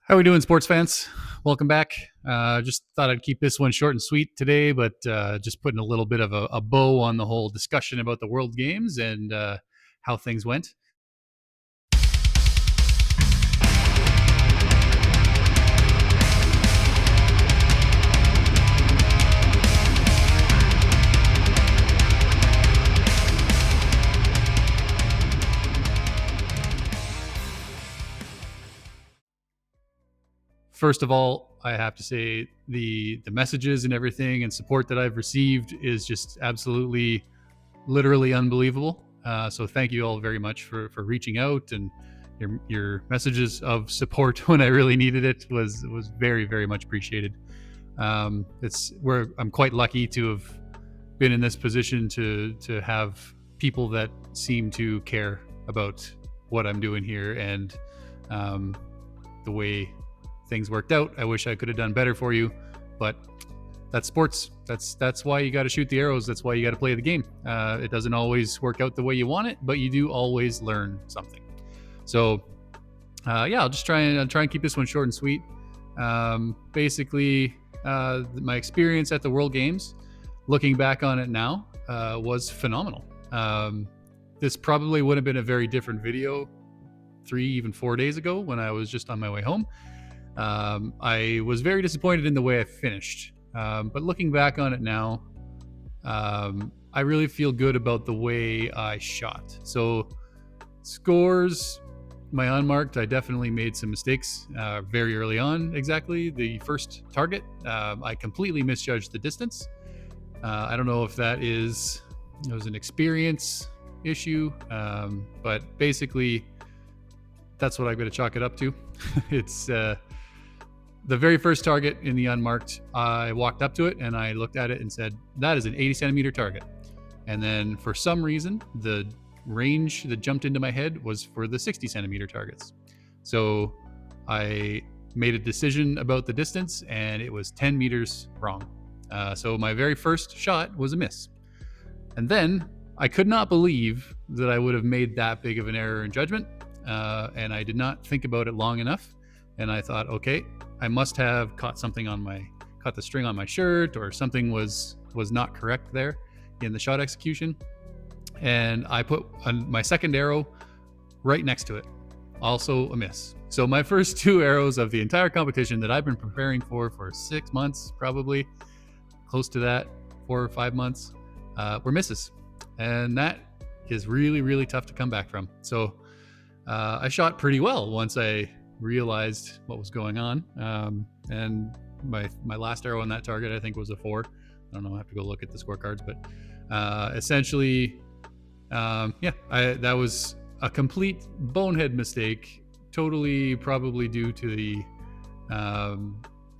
How are we doing, sports fans? Welcome back. Just thought I'd keep this one short and sweet today, but just putting a little bit of a bow on the whole discussion about the World Games and how things went. First of all, I have to say the messages and everything and support that I've received is just absolutely, literally unbelievable. So thank you all very much for reaching out, and your messages of support when I really needed it was very much appreciated. It's where I'm quite lucky to have been in this position to have people that seem to care about what I'm doing here and the way things worked out. I wish I could have done better for you, but that's sports. That's why you got to shoot the arrows. That's why you got to play the game. It doesn't always work out the way you want it, but you do always learn something. So yeah, I'll try and keep this one short and sweet. Basically, my experience at the World Games, looking back on it now, was phenomenal. This probably would have been a very different video 3, even 4 days ago when I was just on my way home. I was very disappointed in the way I finished. But looking back on it now, I really feel good about the way I shot. So scores, my unmarked, I definitely made some mistakes very early on. Exactly the first target, I completely misjudged the distance. I don't know if it was an experience issue, but basically that's what I'm going to chalk it up to. It's the very first target in the unmarked. I walked up to it and I looked at it and said, that is an 80 centimeter target. And then for some reason, the range that jumped into my head was for the 60 centimeter targets. So I made a decision about the distance and it was 10 meters wrong. So my very first shot was a miss. And then I could not believe that I would have made that big of an error in judgment. And I did not think about it long enough. And I thought, okay, I must have caught the string on my shirt, or something was not correct there in the shot execution. And I put my second arrow right next to it, also a miss. So my first 2 arrows of the entire competition that I've been preparing for 6 months, probably close to that, 4 or 5 months, were misses. And that is really tough to come back from. So I shot pretty well once I realized what was going on. And my last arrow on that target, I think, was a 4. I don't know, I have to go look at the scorecards, but essentially, that was a complete bonehead mistake, totally probably due to the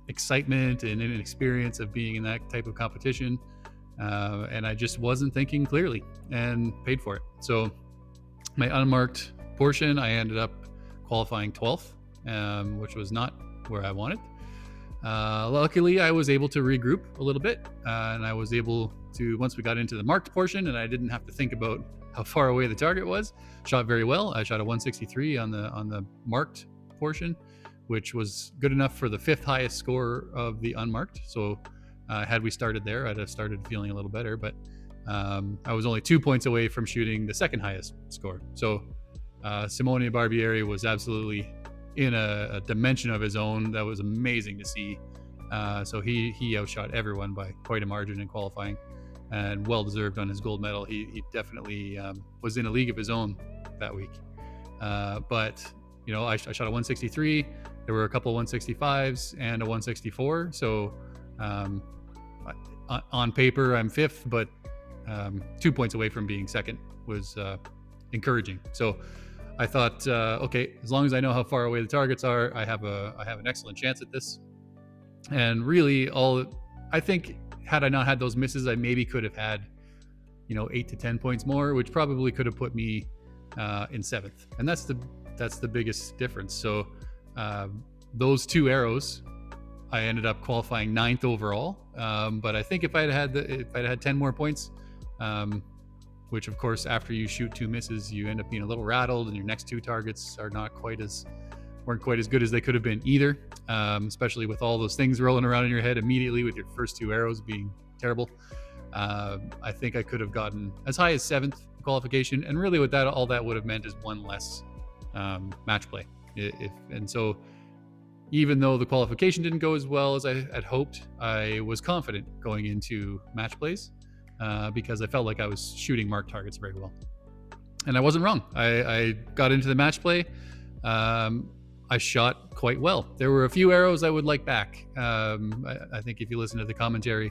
excitement and inexperience of being in that type of competition. And I just wasn't thinking clearly and paid for it. So my unmarked portion, I ended up qualifying 12th, which was not where I wanted. Luckily, I was able to regroup a little bit, and I was able to, once we got into the marked portion and I didn't have to think about how far away the target was, shot very well. I shot a 163 on the marked portion, which was good enough for the 5th highest score of the unmarked. So had we started there, I'd have started feeling a little better, but I was only 2 points away from shooting the 2nd highest score. So Simone Barbieri was absolutely in a dimension of his own that was amazing to see. So he outshot everyone by quite a margin in qualifying, and well deserved on his gold medal. He definitely was in a league of his own that week. But I shot a 163. There were a couple 165s and a 164. So on paper, I'm 5th, but 2 points away from being 2nd was encouraging. So I thought, okay, as long as I know how far away the targets are, I have an excellent chance at this. And really, I think, had I not had those misses, I maybe could have had, 8 to 10 points more, which probably could have put me in 7th. And that's the biggest difference. So those 2 arrows, I ended up qualifying 9th overall. But I think if I'd had 10 more points, which of course, after you shoot 2 misses, you end up being a little rattled, and your next 2 targets are not quite as weren't quite as good as they could have been either, especially with all those things rolling around in your head immediately with your first 2 arrows being terrible. I think I could have gotten as high as 7th qualification, and really what that all that would have meant is 1 less match play. And so even though the qualification didn't go as well as I had hoped, I was confident going into match plays because I felt like I was shooting marked targets very well. And I wasn't wrong. I got into the match play. I shot quite well. There were a few arrows I would like back. I think if you listen to the commentary,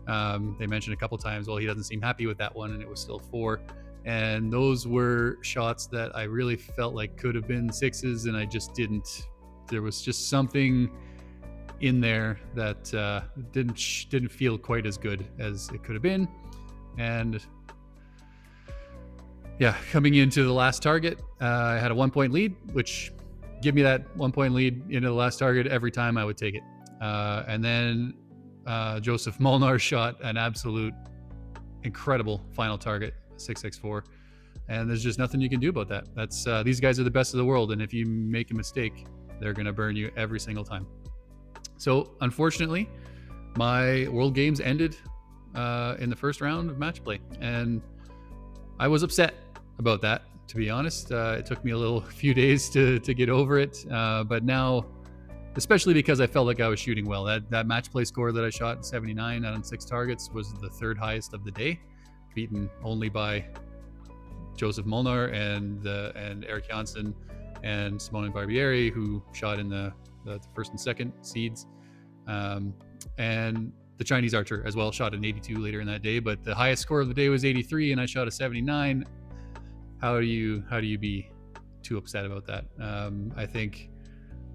they mentioned a couple times, well, he doesn't seem happy with that one, and it was still 4. And those were shots that I really felt like could have been 6s, and I just didn't. There was just something in there that didn't feel quite as good as it could have been. And yeah, coming into the last target, I had a 1-point lead, which give me that 1-point lead into the last target every time I would take it. And then Joseph Molnar shot an absolute incredible final target, 6x4. And there's just nothing you can do about that. That's these guys are the best of the world, and if you make a mistake, they're going to burn you every single time. So unfortunately, my World Games ended in the first round of match play, and I was upset about that, to be honest. It took me a few days to get over it, but now, especially because I felt like I was shooting well. That match play score that I shot, 79 on 6 targets, was the 3rd highest of the day, beaten only by Joseph Molnar and Eric Janssen and Simone Barbieri, who shot in the first and second seeds, and the Chinese archer as well shot an 82 later in that day. But the highest score of the day was 83, and I shot a 79. How do you be too upset about that? I think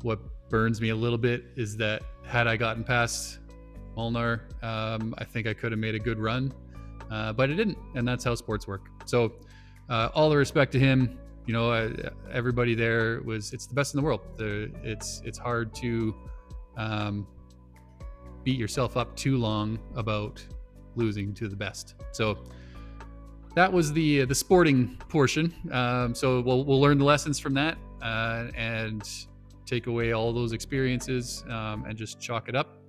what burns me a little bit is that had I gotten past Molnar, I think I could have made a good run, but it didn't, and that's how sports work. So all the respect to him. You know, everybody there it's the best in the world. It's hard to beat yourself up too long about losing to the best. So that was the sporting portion. So we'll learn the lessons from that and take away all those experiences and just chalk it up.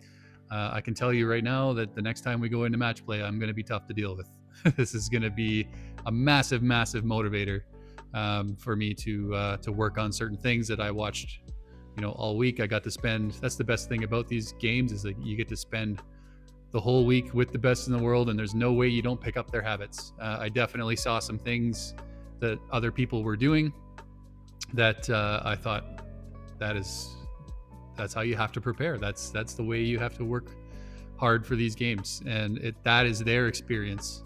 I can tell you right now that the next time we go into match play, I'm going to be tough to deal with. This is going to be a massive, massive motivator for me to work on certain things that I watched, all week. I got to spend. That's the best thing about these games, is that you get to spend the whole week with the best in the world, and there's no way you don't pick up their habits. I definitely saw some things that other people were doing that I thought that's how you have to prepare. That's the way you have to work hard for these games, and that is their experience,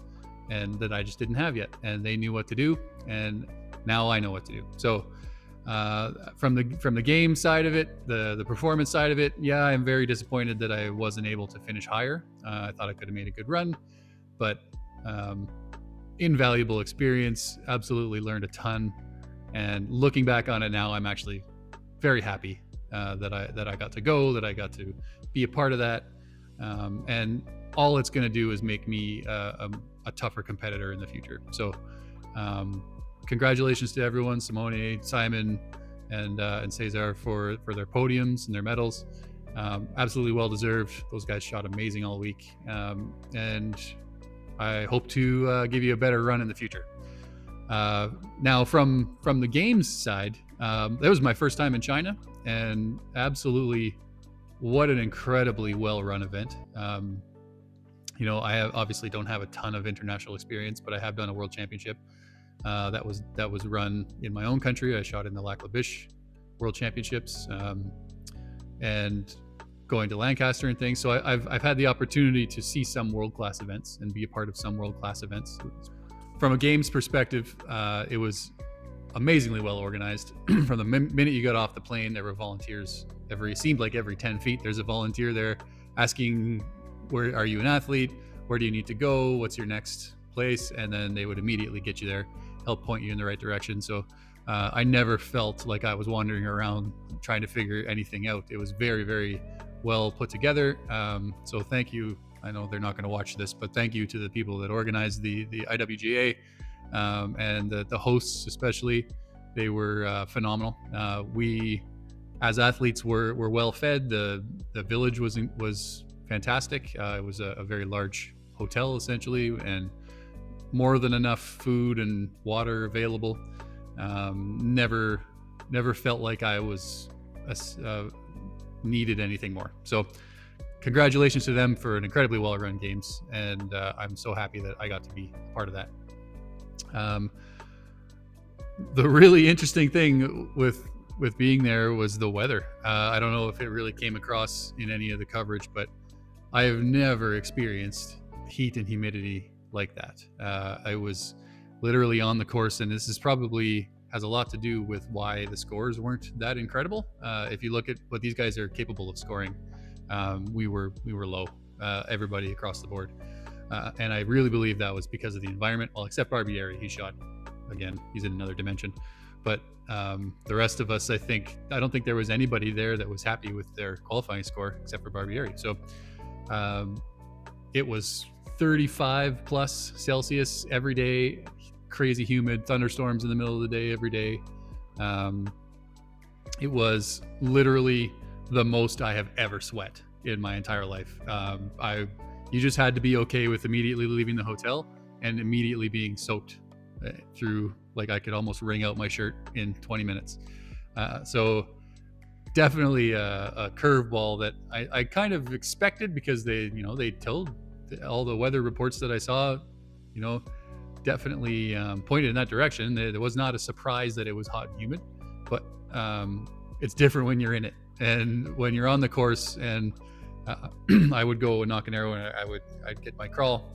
and that I just didn't have yet. And they knew what to do, and now I know what to do. So from the game side of it, the performance side of it, yeah, I'm very disappointed that I wasn't able to finish higher. I thought I could have made a good run, but invaluable experience. Absolutely learned a ton, and looking back on it now, I'm actually very happy that I got to go, that I got to be a part of that, and all it's going to do is make me a tougher competitor in the future. So congratulations to everyone, Simone, Simon, and Cesar for their podiums and their medals. Absolutely well deserved. Those guys shot amazing all week, and I hope to give you a better run in the future. Now from the games side, that was my first time in China, and absolutely what an incredibly well-run event. I obviously don't have a ton of international experience, but I have done a world championship that was run in my own country. I shot in the Lac La Biche World Championships, and going to Lancaster and things. So I've had the opportunity to see some world-class events and be a part of some world-class events. From a games perspective, it was amazingly well organized. From the minute you got off the plane, there were volunteers it seemed like every 10 feet there's a volunteer there asking, where are you an athlete, where do you need to go, what's your next place, and then they would immediately get you there, help point you in the right direction. So I never felt like I was wandering around trying to figure anything out. It was very, very well put together. So thank you. I know they're not going to watch this, but thank you to the people that organized the IWGA and the hosts especially. They were phenomenal. We as athletes, were well fed. The village was fantastic. It was a very large hotel essentially, and more than enough food and water available. Never felt like I was needed anything more. So congratulations to them for an incredibly well-run games, and I'm so happy that I got to be part of that. The really interesting thing with being there was the weather. I don't know if it really came across in any of the coverage, but I have never experienced heat and humidity like that. I was literally on the course, and this is probably has a lot to do with why the scores weren't that incredible. If you look at what these guys are capable of scoring, we were low, everybody across the board. And I really believe that was because of the environment. Well, except Barbieri, he shot, again, he's in another dimension. But the rest of us, I don't think there was anybody there that was happy with their qualifying score except for Barbieri. So it was 35 plus Celsius every day, crazy humid, thunderstorms in the middle of the day every day. It was literally the most I have ever sweat in my entire life. You just had to be okay with immediately leaving the hotel and immediately being soaked through, like I could almost wring out my shirt in 20 minutes. So definitely a curveball that I kind of expected, because they told all the weather reports that I saw, definitely pointed in that direction. There was not a surprise that it was hot and humid, but it's different when you're in it. And when you're on the course, and I would go and knock an arrow, and I'd get my crawl,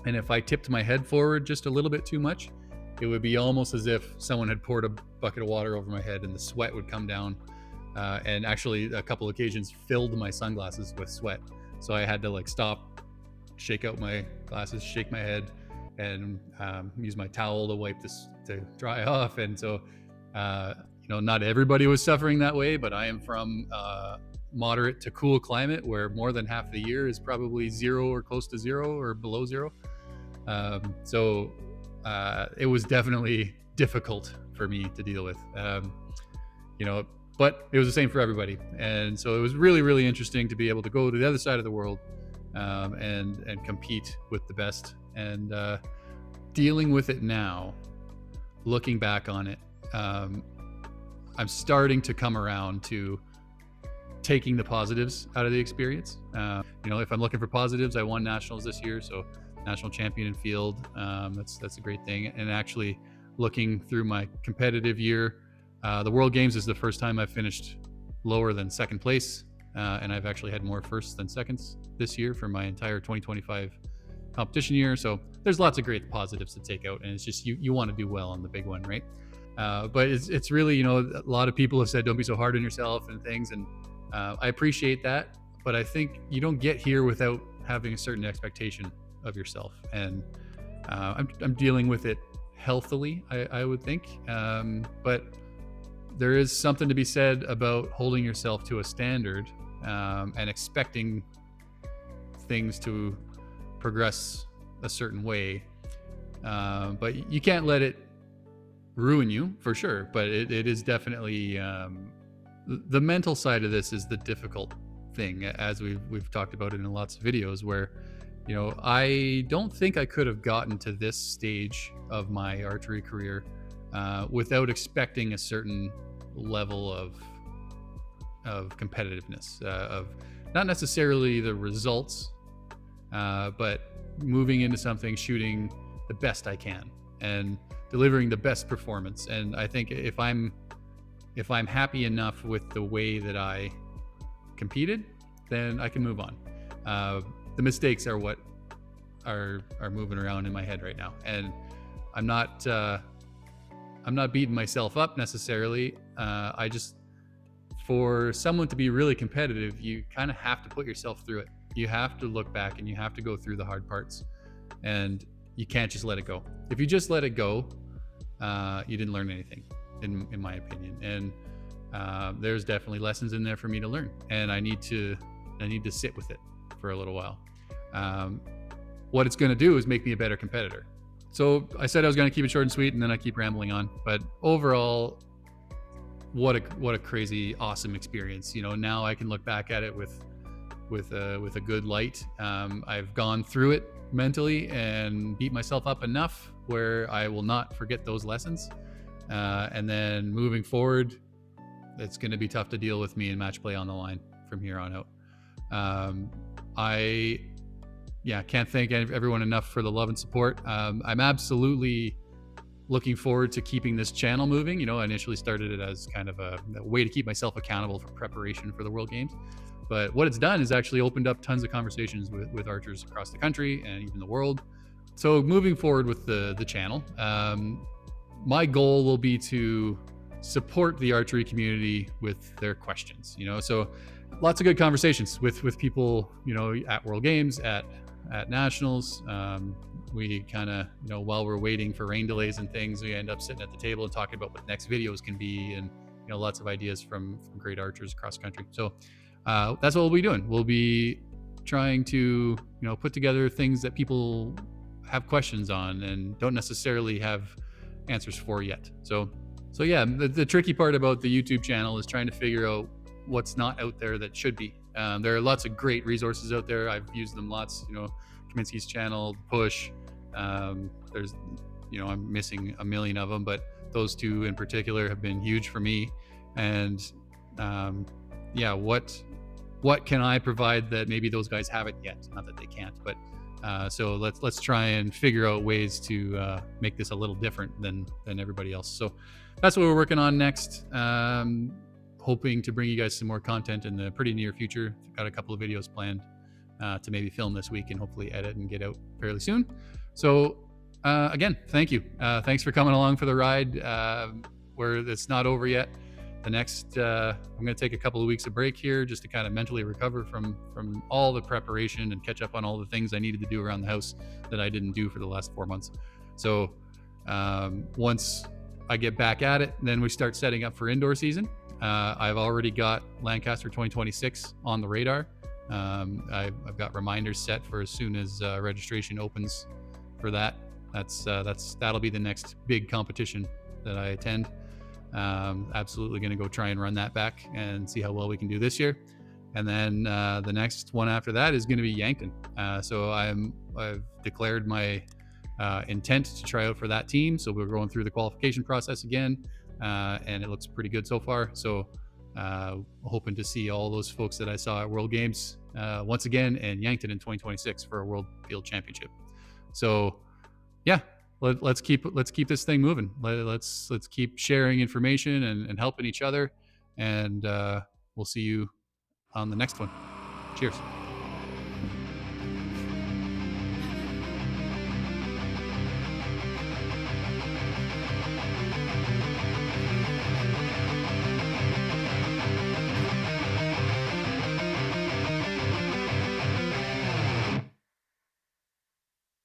and if I tipped my head forward just a little bit too much, it would be almost as if someone had poured a bucket of water over my head, and the sweat would come down, and actually a couple occasions filled my sunglasses with sweat. So I had to stop, shake out my glasses, shake my head, and use my towel to wipe this to dry off. And so not everybody was suffering that way, but I am from moderate to cool climate where more than half the year is probably zero or close to zero or below zero. So it was definitely difficult for me to deal with, but it was the same for everybody. And so it was really, really interesting to be able to go to the other side of the world and compete with the best. And dealing with it now, looking back on it, I'm starting to come around to taking the positives out of the experience. If I'm looking for positives, I won nationals this year, so national champion in field. That's a great thing. And actually looking through my competitive year, the World Games is the first time I've finished lower than second place. And I've actually had more firsts than seconds this year for my entire 2025 competition year. So there's lots of great positives to take out, and it's just you want to do well on the big one, right? But it's really, a lot of people have said don't be so hard on yourself and things, and I appreciate that, but I think you don't get here without having a certain expectation of yourself. And I'm dealing with it healthily, I would think, but there is something to be said about holding yourself to a standard and expecting things to progress a certain way, but you can't let it ruin you, for sure. But it is definitely the mental side of this is the difficult thing, as we've talked about it in lots of videos, where I don't think I could have gotten to this stage of my archery career without expecting a certain level of competitiveness, of not necessarily the results, but moving into something, shooting the best I can and delivering the best performance. And I think if I'm happy enough with the way that I competed, then I can move on. The mistakes are what are moving around in my head right now, and I'm not beating myself up necessarily. I just, for someone to be really competitive, you kind of have to put yourself through it. You have to look back and you have to go through the hard parts, and you can't just let it go. If you just let it go, you didn't learn anything, in my opinion. And there's definitely lessons in there for me to learn, and I need to sit with it for a little while. What it's going to do is make me a better competitor. So I said I was going to keep it short and sweet, and then I keep rambling on. But overall, what a crazy awesome experience. Now I can look back at it with a good light. I've gone through it mentally and beat myself up enough where I will not forget those lessons. And then moving forward, it's going to be tough to deal with me in match play on the line from here on out. I can't thank everyone enough for the love and support. I'm absolutely looking forward to keeping this channel moving. I initially started it as kind of a way to keep myself accountable for preparation for the World Games. But what it's done is actually opened up tons of conversations with archers across the country and even the world. So moving forward with the channel, my goal will be to support the archery community with their questions. So lots of good conversations with people, at World Games, at nationals. We kind of, while we're waiting for rain delays and things, we end up sitting at the table and talking about what next videos can be, and lots of ideas from great archers across the country. So that's what we'll be doing. We'll be trying to put together things that people have questions on and don't necessarily have answers for yet. So yeah, the tricky part about the YouTube channel is trying to figure out what's not out there that should be. There are lots of great resources out there. I've used them lots. Kaminsky's channel, Push. There's, I'm missing a million of them, but those two in particular have been huge for me. And what can I provide that maybe those guys haven't yet? Not that they can't, but so let's try and figure out ways to make this a little different than everybody else. So that's what we're working on next. Hoping to bring you guys some more content in the pretty near future. Got a couple of videos planned to maybe film this week and hopefully edit and get out fairly soon. So again, thank you. Thanks for coming along for the ride. Where it's not over yet. The next, I'm going to take a couple of weeks of break here just to kind of mentally recover from all the preparation and catch up on all the things I needed to do around the house that I didn't do for the last 4 months. So once I get back at it, then we start setting up for indoor season. I've already got Lancaster 2026 on the radar. I've got reminders set for as soon as registration opens for that. That'll be the next big competition that I attend. Absolutely going to go try and run that back and see how well we can do this year. And then the next one after that is going to be Yankton. So I've declared my intent to try out for that team. So we're going through the qualification process again, and it looks pretty good so far. So hoping to see all those folks that I saw at World Games once again in Yankton in 2026 for a World Field Championship. So yeah, let's keep this thing moving. Let's keep sharing information and helping each other, and we'll see you on the next one. Cheers.